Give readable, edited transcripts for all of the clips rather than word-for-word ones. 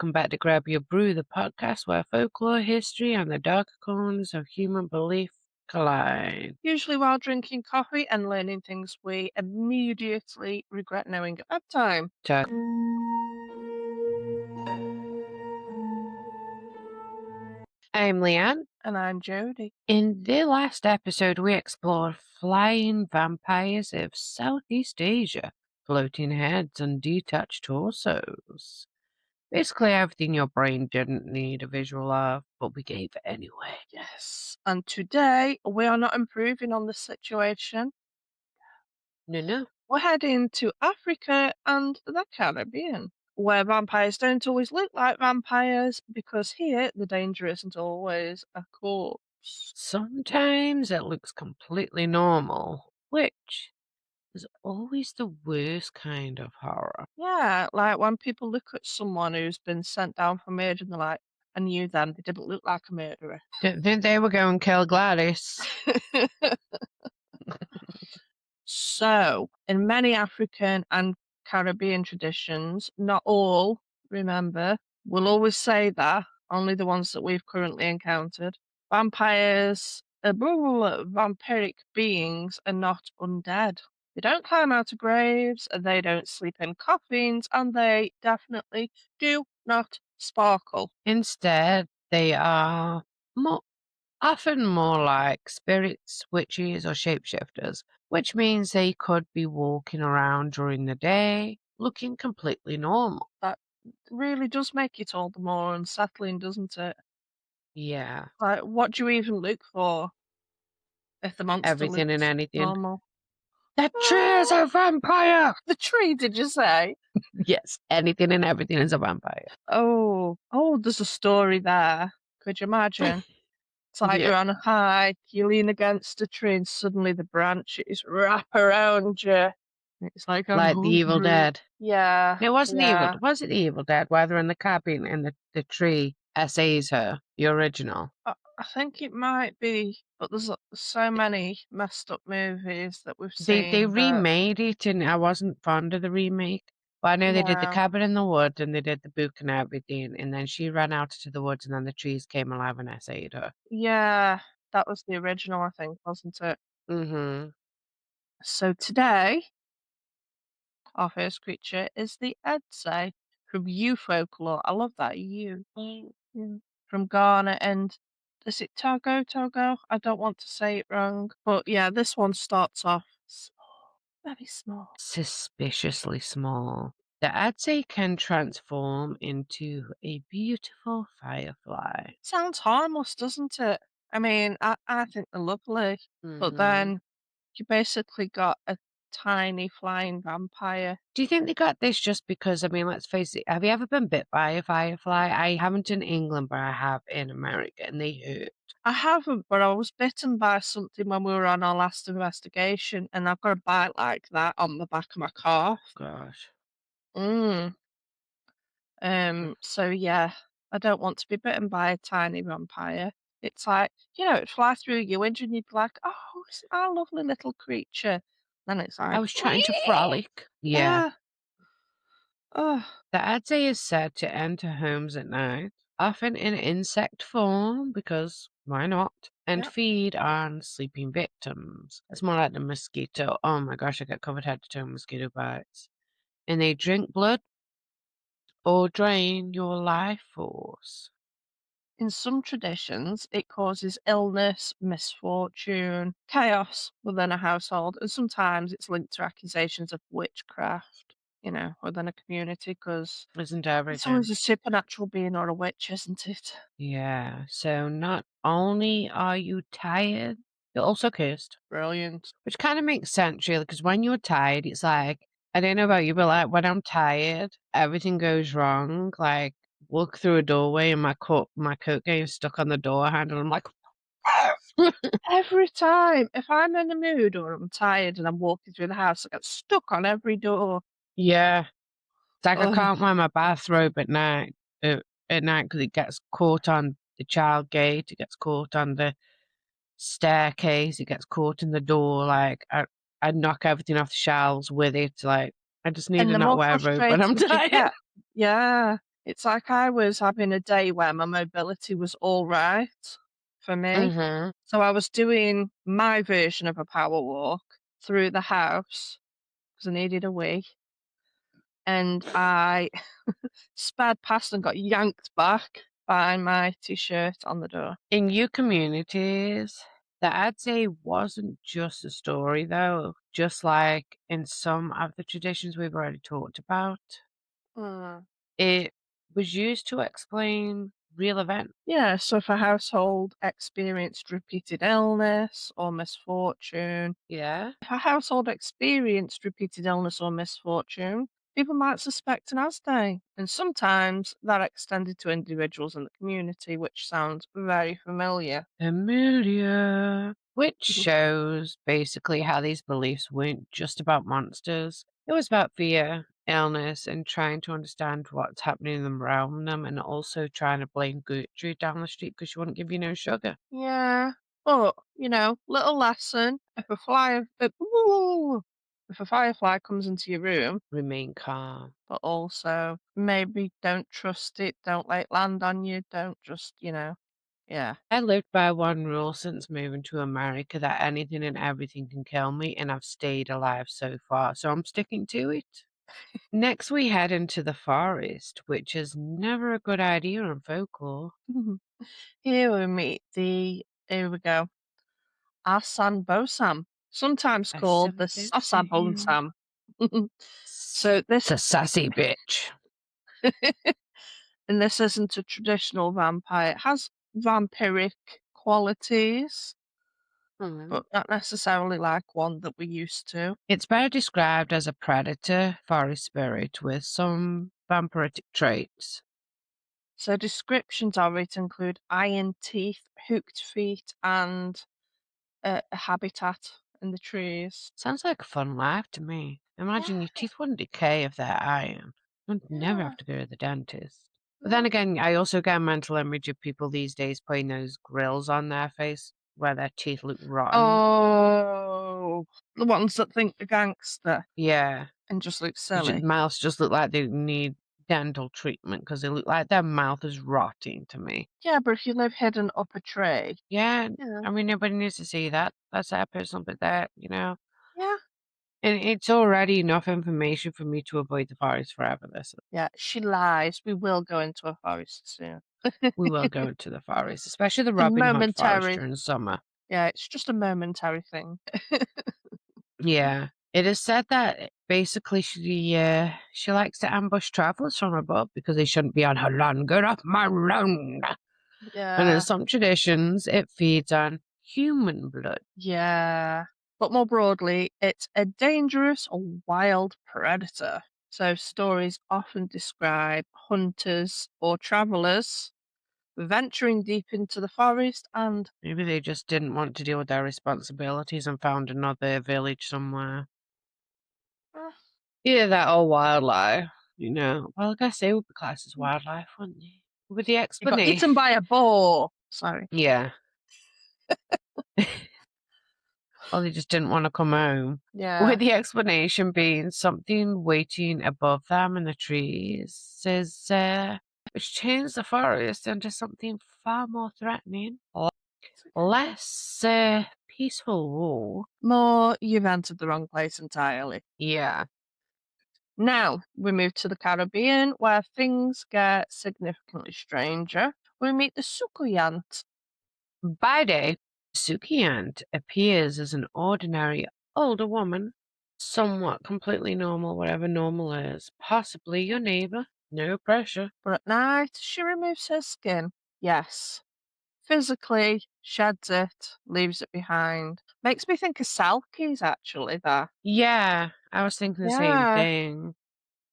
welcome back to Grab Your Brew, the podcast where folklore, history, and the darker corners of human belief collide. Usually while drinking coffee and learning things we immediately regret knowing at that time. So, I'm Leanne. And I'm Jodie. In the last episode, we explored flying vampires of Southeast Asia, floating heads and detached torsos. Basically everything your brain didn't need a visual of, but we gave it anyway. Yes. And today we are not improving on the situation. No. We're heading to Africa and the Caribbean, where vampires don't always look like vampires because here the danger isn't always a corpse. Sometimes it looks completely normal, which is always the worst kind of horror. Yeah, like when people look at someone who's been sent down for murder and they're like, I knew them, they didn't look like a murderer. Didn't think they were going to kill Gladys. So, in many African and Caribbean traditions, not all, remember, we'll always say that, only the ones that we've currently encountered. Vampires, vampiric beings are not undead. They don't climb out of graves, they don't sleep in coffins, and they definitely do not sparkle. Instead, they are often more like spirits, witches, or shapeshifters, which means they could be walking around during the day, looking completely normal. That really does make it all the more unsettling, doesn't it? Yeah, Like, what do you even look for if the monster everything and looks anything. normal? That tree is a vampire! The tree, did you say? Yes, anything and everything is a vampire. Oh, there's a story there. Could you imagine? It's like Yeah, you're on a hike, you lean against a tree, and suddenly the branches wrap around you. It's like I'm like the Evil hungry. Dead. Yeah, It wasn't yeah, was it the Evil Dead? Where they're in the cabin and the tree essays her, the original. I think it might be, but there's so many messed up movies that we've They seen that, remade it, and I wasn't fond of the remake. But I know they did the yeah, cabin in the woods, and they did the book and everything, and then she ran out into the woods, and then the trees came alive and essayed her. yeah, that was the original, I think, wasn't it? Mm-hmm. So today, our first creature is the Adze from U Folklore. I love that U. From Ghana and is it Togo? I don't want to say it wrong. But yeah, this one starts off small, very small. Suspiciously small. The Adze can transform into a beautiful firefly. Sounds harmless, doesn't it? I mean, I think they're lovely. But Mm-hmm. then you basically got a tiny flying vampire. Do you think they got this just because, I mean, let's face it, have you ever been bit by a firefly? I haven't in England, but I have in America, and they hurt. I haven't, but I was bitten by something when we were on our last investigation, and I've got a bite like that on the back of my calf. Gosh. Mm. So yeah, I don't want to be bitten by a tiny vampire. It's like, it'd fly through your window and you'd be like, oh, it's our lovely little creature. Then it's I like, was trying to frolic. Yeah. yeah. Oh, The Adze is said to enter homes at night, often in insect form, because why not? And yeah. feed on sleeping victims. It's more like the mosquito. Oh my gosh, I get covered head to toe in mosquito bites. And they drink blood or drain your life force. In some traditions, it causes illness, misfortune, chaos within a household, and sometimes it's linked to accusations of witchcraft, within a community, because Isn't it's everything? always a supernatural being or a witch, isn't it? Yeah. So not only are you tired, you're also cursed. Brilliant. Which kind of makes sense, really, because when you're tired, it's like, I don't know about you, but like when I'm tired, everything goes wrong. Like, walk through a doorway and my coat getting stuck on the door handle. I'm like, Every time, if I'm in a mood or I'm tired and I'm walking through the house, I get stuck on every door. yeah. It's like I Ugh. can't wear my bathrobe at night because it gets caught on the child gate, it gets caught on the staircase, it gets caught in the door. Like, I knock everything off the shelves with it. Like, I just need And to the not more wear a robe when I'm frustrated you tired. get, yeah. It's like I was having a day where my mobility was all right for me. Mm-hmm. So I was doing my version of a power walk through the house because I needed a wee, and I sped past and got yanked back by my t-shirt on the door. In your communities, the Adze wasn't just a story, though, just like in some of the traditions we've already talked about. Mm. It was used to explain real events. Yeah, so if a household experienced repeated illness or misfortune, Yeah. if a household experienced repeated illness or misfortune, people might suspect an Asde. And sometimes that extended to individuals in the community, which sounds very familiar. Amelia. Which shows basically how these beliefs weren't just about monsters. It was about fear, illness, and trying to understand what's happening around them, and also trying to blame Gertrude down the street because she wouldn't give you no sugar. Yeah, but, little lesson, if a firefly comes into your room, Remain calm. but also maybe don't trust it, don't let it land on you, don't just, yeah. I lived by one rule since moving to America that anything and everything can kill me, and I've stayed alive so far, so I'm sticking to it. Next, we head into the forest, which is never a good idea in folklore. Here we go, Asanbosam, sometimes called the Asanbosam. Sasabonsam. So It's a sassy bitch. and this isn't a traditional vampire. It has vampiric qualities, Mhm. but not necessarily like one that we're used to. It's better described as a predator, forest spirit with some vampiric traits. So descriptions of it include iron teeth, hooked feet, and a habitat in the trees. Sounds like a fun life to me. Imagine Yeah, your teeth wouldn't decay if they're iron. You'd never yeah, have to go to the dentist. But then no. again, I also get a mental image of people these days putting those grills on their face where their teeth look rotten. Oh, the ones that think they're gangster Yeah. and just look Your silly. mouths just look like they need dental treatment because they look like their mouth is rotting to me. Yeah, but if you live hidden up a tree, Yeah, yeah, I mean, nobody needs to see that. That's their personal bit there. yeah, And it's already enough information for me to avoid the forest forever. This yeah. She lies. We will go into a forest soon. we will go into the forest, especially the A Robin Hood forest momentary. during summer. Yeah, it's just a momentary thing. Yeah, it is said that basically she likes to ambush travelers from above because they shouldn't be on her land. Get off my land! And in Yeah, some traditions, it feeds on human blood. yeah. But more broadly, it's a dangerous or wild predator. So stories often describe hunters or travelers venturing deep into the forest and Maybe they just didn't want to deal with their responsibilities and found another village somewhere. uh, Yeah, that or wildlife. Well, I guess they would be classed as wildlife, wouldn't they? With the he got explanation. eaten by a boar. Sorry. Yeah. Or they just didn't want to come home. Yeah. With the explanation being something waiting above them in the trees which changed the forest into something far more threatening, It's okay. less peaceful. More, you've entered the wrong place entirely. Yeah. Now, we move to the Caribbean, where things get significantly stranger. We meet the Soucouyant. By day, Soucouyant appears as an ordinary older woman, somewhat completely normal, whatever normal is, possibly your neighbor, no pressure. But at night, she removes her skin. Yes. Physically, sheds it, leaves it behind. Makes me think of Selkies, actually, there. Yeah, I was thinking the same Yeah, thing.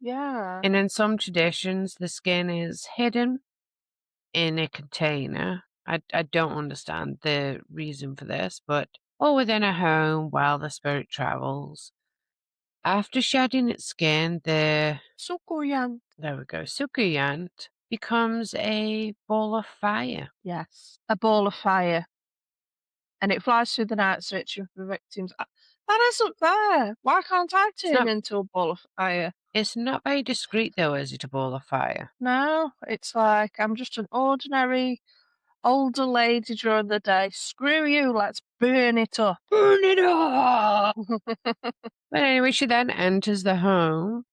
yeah. And in some traditions, the skin is hidden in a container. I don't understand the reason for this, or within a home while the spirit travels. After shedding its skin, Soucouyant. there we go, Soucouyant becomes a ball of fire. Yes. A ball of fire. And it flies through the night searching for victims. That isn't fair. Why can't I It's turn not into a ball of fire? It's not very discreet though, is it, a ball of fire? No, it's like I'm just an ordinary older lady during the day. Screw you, let's burn it up. Burn it up! But anyway, she then enters the home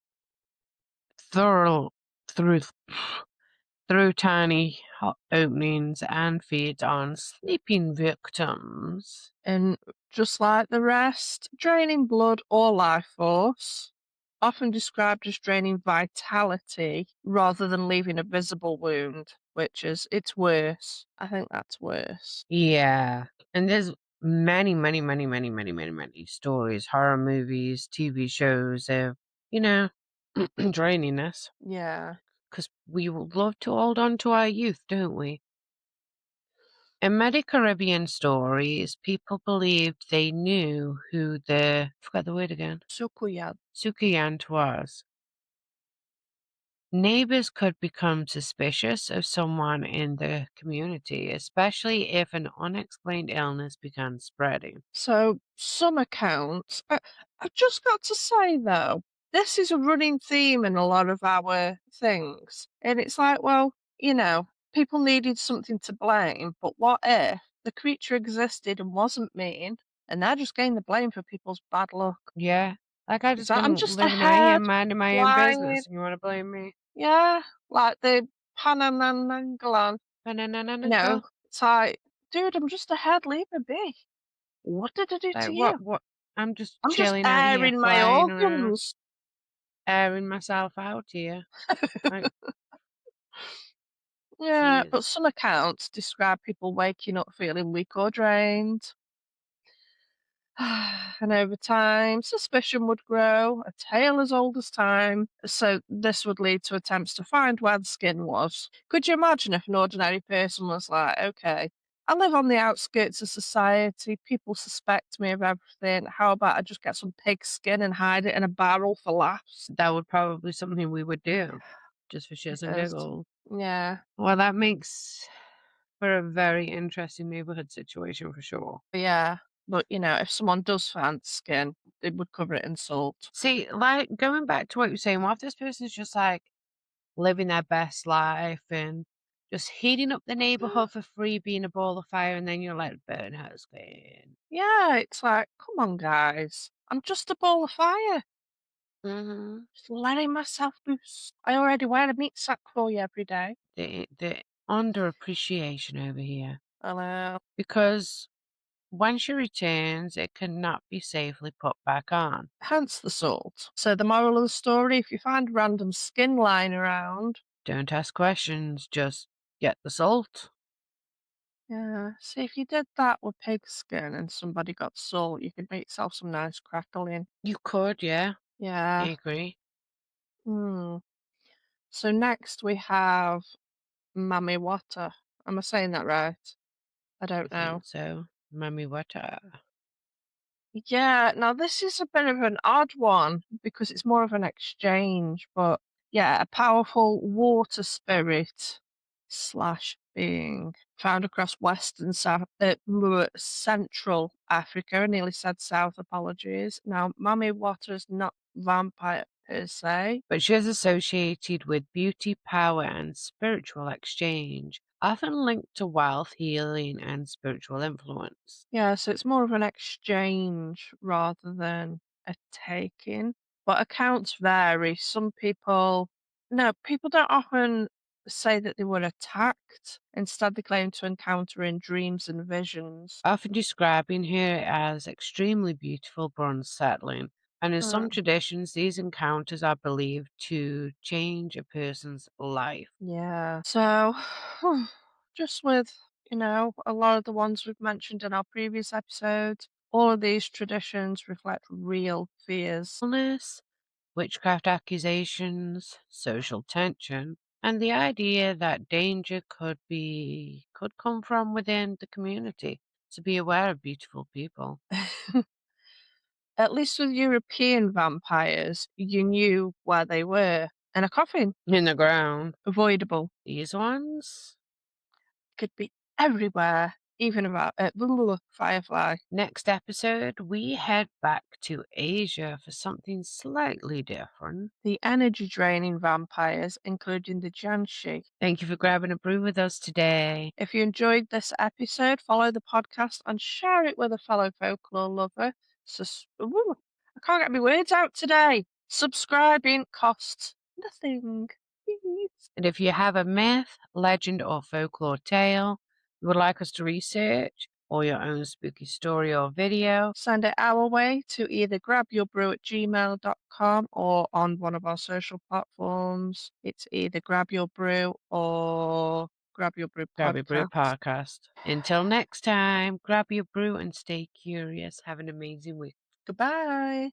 through through through tiny hot openings and feeds on sleeping victims. And just like the rest, draining blood or life force, often described as draining vitality rather than leaving a visible wound, which is, it's worse. I think that's worse. Yeah, and there's many stories, horror movies, TV shows of, you know, draining us Yeah. because we would love to hold on to our youth, don't we? In many Caribbean stories, people believed they knew who the forgot the word again, Soucouyant. Soucouyant was. Neighbors could become suspicious of someone in the community, especially if an unexplained illness began spreading. So, some accounts, I've just got to say though, this is a running theme in a lot of our things. And it's like, well, people needed something to blame, but what if the creature existed and wasn't mean, and they're just getting the blame for people's bad luck? Yeah, like I It's just like, I'm been just living out here ahead, minding my own flying, business, and you want to blame me? yeah, like the Pananangalan, Banana. it's like, dude, I'm just ahead, leave me be. What did I do Like to you? what? I'm just I'm just chilling out here, airing my flying around, organs. airing myself out here. Like, Yeah, but jeez. some accounts describe people waking up feeling weak or drained. And over time, suspicion would grow, a tale as old as time. So, this would lead to attempts to find where the skin was. Could you imagine if an ordinary person was like, okay, I live on the outskirts of society, people suspect me of everything. How about I just get some pig skin and hide it in a barrel for laughs? That would probably something we would do, just for shits and Because, giggles. yeah, Well, that makes for a very interesting neighborhood situation for sure. yeah. But, if someone does find skin, they would cover it in salt. See, like going back to what you're saying, what if this person's just like living their best life and just heating up the neighborhood for free, being a ball of fire, and then you're like, burn her skin. Yeah, it's like, come on, guys. I'm just a ball of fire. Hmm. Just letting myself loose. I already wear a meat sack for you every day. The underappreciation over here. I know. Because when she returns, it cannot be safely put back on. Hence the salt. So the moral of the story, if you find random skin lying around, Don't ask questions, just get the salt. yeah, see if you did that with pig skin and somebody got salt, you could make yourself some nice crackling. You could, yeah, I Yeah. agree. Hmm. So next we have Mami Wata. Am I saying that right? I I don't know. think so. Mami Wata. Yeah, now this is a bit of an odd one because it's more of an exchange, but yeah, a powerful water spirit slash being found across Western South, Central Africa. I nearly said South, apologies. Now, Mami Water is not vampire per se. But she is associated with beauty, power, and spiritual exchange, often linked to wealth, healing, and spiritual influence. Yeah, so it's more of an exchange rather than a taking. But accounts vary. Some people, no, people don't often say that they were attacked. Instead, they claim to encounter in dreams and visions. Often describing her as extremely beautiful but unsettling. And in Uh, some traditions, these encounters are believed to change a person's life. yeah. So, just with, a lot of the ones we've mentioned in our previous episodes, all of these traditions reflect real fears. Illness, witchcraft accusations, social tension, and the idea that danger could come from within the community. To be aware of beautiful people. At least with European vampires, you knew where they were. In a coffin, In the ground. avoidable. These ones? Could be everywhere. even about Firefly. Next episode, we head back to Asia for something slightly different. The energy draining vampires, including the Janshi. Thank you for grabbing a brew with us today. If you enjoyed this episode, follow the podcast and share it with a fellow folklore lover. I can't get my words out today. Subscribing costs nothing. Please. And if you have a myth, legend, or folklore tale you would like us to research, or your own spooky story or video, Send it our way to either grabyourbrew@gmail.com or on one of our social platforms. It's either Grab Your Brew or Grab Your Brew grab your brew Podcast. podcast. Until next time, grab your brew and stay curious. Have an amazing week. Goodbye.